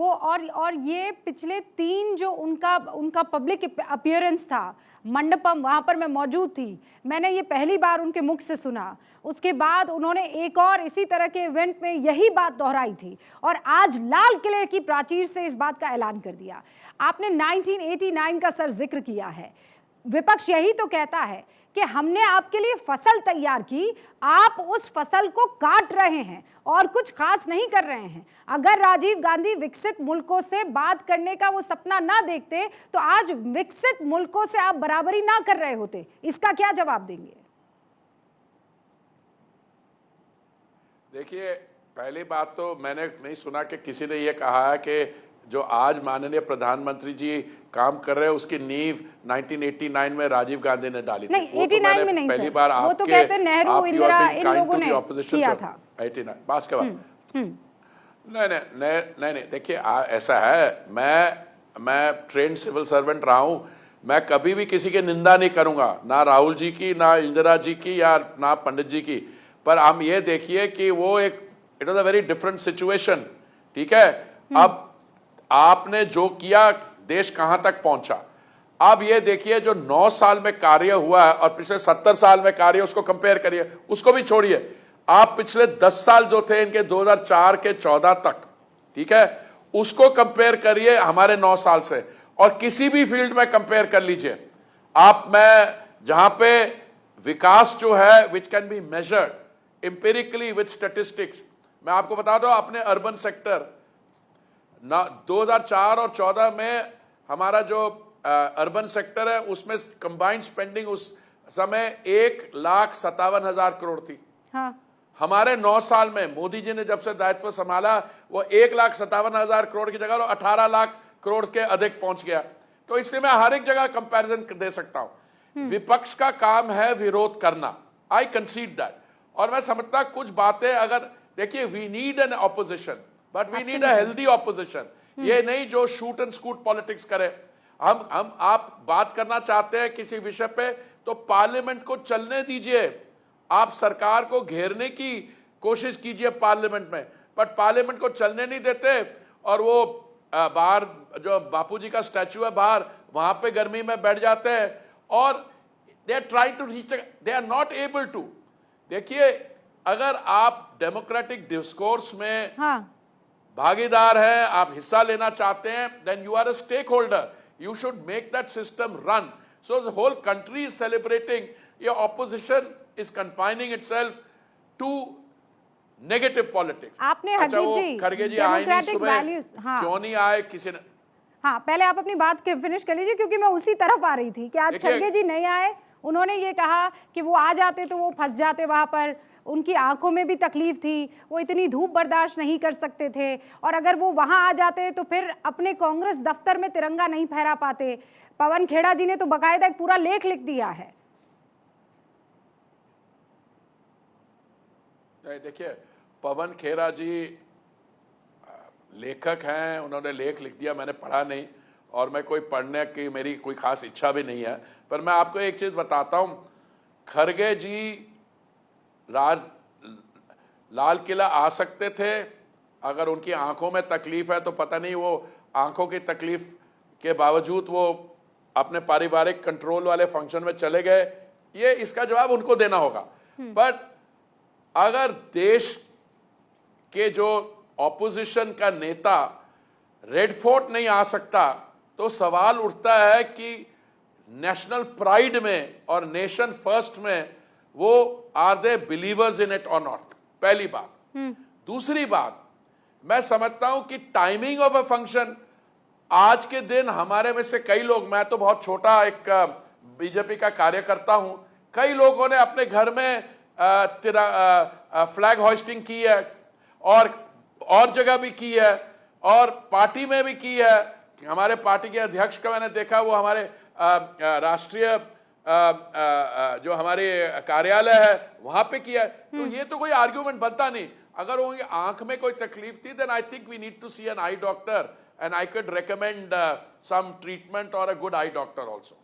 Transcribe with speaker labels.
Speaker 1: और ये पिछले 3 जो उनका पब्लिक अपीयरेंस था मंडपम, वहाँ पर मैं मौजूद थी, मैंने ये पहली बार उनके मुख से सुना। उसके बाद उन्होंने एक और इसी तरह के इवेंट में यही बात दोहराई थी और आज लाल किले की प्राचीर से इस बात का ऐलान कर दिया। आपने 1989 का सर जिक्र किया है। विपक्ष यही तो कहता है कि हमने आपके लिए फसल तैयार की, आप उस फसल को काट रहे हैं और कुछ खास नहीं कर रहे हैं। अगर राजीव गांधी विकसित मुल्कों से बात करने का वो सपना ना देखते तो आज विकसित मुल्कों से आप बराबरी ना कर रहे होते। इसका क्या जवाब देंगे?
Speaker 2: देखिए, पहली बात तो मैंने नहीं सुना कि किसी ने ये कहा है कि जो आज माननीय प्रधानमंत्री जी काम कर रहे हैं उसकी नींव 1989 में राजीव गांधी ने डाली थी।
Speaker 1: नहीं, 89 में नहीं
Speaker 2: पहली
Speaker 1: सर,
Speaker 2: बार
Speaker 1: वो तो कहते हैं नेहरू, इंदिरा, इन लोगों ने किया था
Speaker 2: 89 बात के बाद। नहीं, देखिए ऐसा है, मैं ट्रेंड सिविल सर्वेंट रहा हूं, मैं कभी भी किसी की निंदा नहीं करूंगा, ना राहुल जी की, ना इंदिरा जी की, या ना पंडित जी की। पर हम ये देखिए कि वो it was a very different situation, ठीक है। अब आपने जो किया, देश कहां तक पहुंचा। अब ये देखिए जो 9 साल में कार्य हुआ है और पिछले 70 साल में कार्य, उसको कंपेयर करिए, उसको भी छोड़िए। आप पिछले 10 साल जो थे इनके 2004 के 14 तक, ठीक है, उसको कंपेयर करिए हमारे 9 साल से, और किसी भी फील्ड में कंपेयर कर लीजिए आप। मैं जहां पे विकास जो है which can be measured empirically with statistics, मैं आपको बता दूं, अपने अर्बन सेक्टर 2004 और 14 में हमारा जो अर्बन सेक्टर है उसमें कंबाइंड स्पेंडिंग उस समय 1,57,000 करोड़ थी।
Speaker 1: हाँ।
Speaker 2: हमारे 9 साल में मोदी जी ने जब से दायित्व संभाला वो 1,57,000 करोड़ की जगह 18 लाख करोड़ के अधिक पहुंच गया। तो इसलिए मैं हर एक जगह कंपैरिजन दे सकता हूं। विपक्ष का काम है विरोध करना, आई कंसीड दैट। और मैं समझता कुछ बातें, अगर देखिए, we need an opposition but we need a healthy opposition. ये नहीं जो शूट एंड स्कूट पॉलिटिक्स करे। हम आप बात करना चाहते हैं किसी विषय पे तो पार्लियामेंट को चलने दीजिए, आप सरकार को घेरने की कोशिश कीजिए पार्लियामेंट में, बट पार्लियामेंट को चलने नहीं देते। और वो बाहर जो बापूजी का स्टैचू है बाहर, वहां पे गर्मी में बैठ जाते हैं और they are trying to reach, they are not able to. देखिए, अगर आप डेमोक्रेटिक डिस्कोर्स में भागीदार है, आप हिस्सा लेना चाहते हैं, then you are a stakeholder, you should make that system run. So the whole country is celebrating, your opposition is confining itself to negative politics.
Speaker 1: आपने हरदीप जी
Speaker 2: खरगे जी आए नहीं सुबह, क्यों नहीं आए किसी ने?
Speaker 1: हाँ, पहले आप अपनी बात फिनिश कर लीजिए, क्योंकि मैं उसी तरफ आ रही थी कि आज खरगे जी नहीं आए। उन्होंने ये कहा कि वो आ जाते तो वो फंस जाते वहां पर, उनकी आंखों में भी तकलीफ थी, वो इतनी धूप बर्दाश्त नहीं कर सकते थे, और अगर वो वहां आ जाते तो फिर अपने कांग्रेस दफ्तर में तिरंगा नहीं फहरा पाते। पवन खेड़ा जी ने तो बाकायदा एक पूरा लेख लिख दिया है।
Speaker 2: देखिए, पवन खेड़ा जी लेखक हैं, उन्होंने लेख लिख दिया, मैंने पढ़ा नहीं और मैं कोई पढ़ने की मेरी कोई खास इच्छा भी नहीं है। पर मैं आपको एक चीज बताता हूं, खरगे जी लाल किला आ सकते थे, अगर उनकी आंखों में तकलीफ है तो पता नहीं वो आंखों की तकलीफ के बावजूद वो अपने पारिवारिक कंट्रोल वाले फंक्शन में चले गए, ये इसका जवाब उनको देना होगा। बट अगर देश के जो ऑपोजिशन का नेता रेड फोर्ट नहीं आ सकता तो सवाल उठता है कि नेशनल प्राइड में और नेशन फर्स्ट में वो are they believers in it और नॉट, पहली बात। दूसरी बात, मैं समझता हूं कि टाइमिंग ऑफ अ फंक्शन, आज के दिन हमारे में से कई लोग, मैं तो बहुत छोटा एक बीजेपी का कार्यकर्ता हूं, कई लोगों ने अपने घर में फ्लैग होइस्टिंग की है और जगह भी की है और पार्टी में भी की है। हमारे पार्टी के अध्यक्ष का मैंने देखा, वो हमारे राष्ट्रीय जो हमारे कार्यालय है वहां पे किया है। तो ये तो कोई आर्ग्यूमेंट बनता नहीं। अगर उनकी आंख में कोई तकलीफ थी, then I think we need to see an eye doctor and I could recommend some treatment or a good eye doctor also.